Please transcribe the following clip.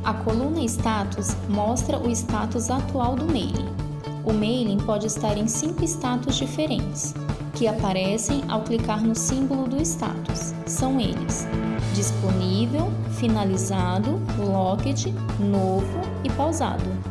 A coluna Status mostra o status atual do mailing. O mailing pode estar em 5 status diferentes, que aparecem ao clicar no símbolo do status. São eles: disponível, finalizado, locked, novo e pausado.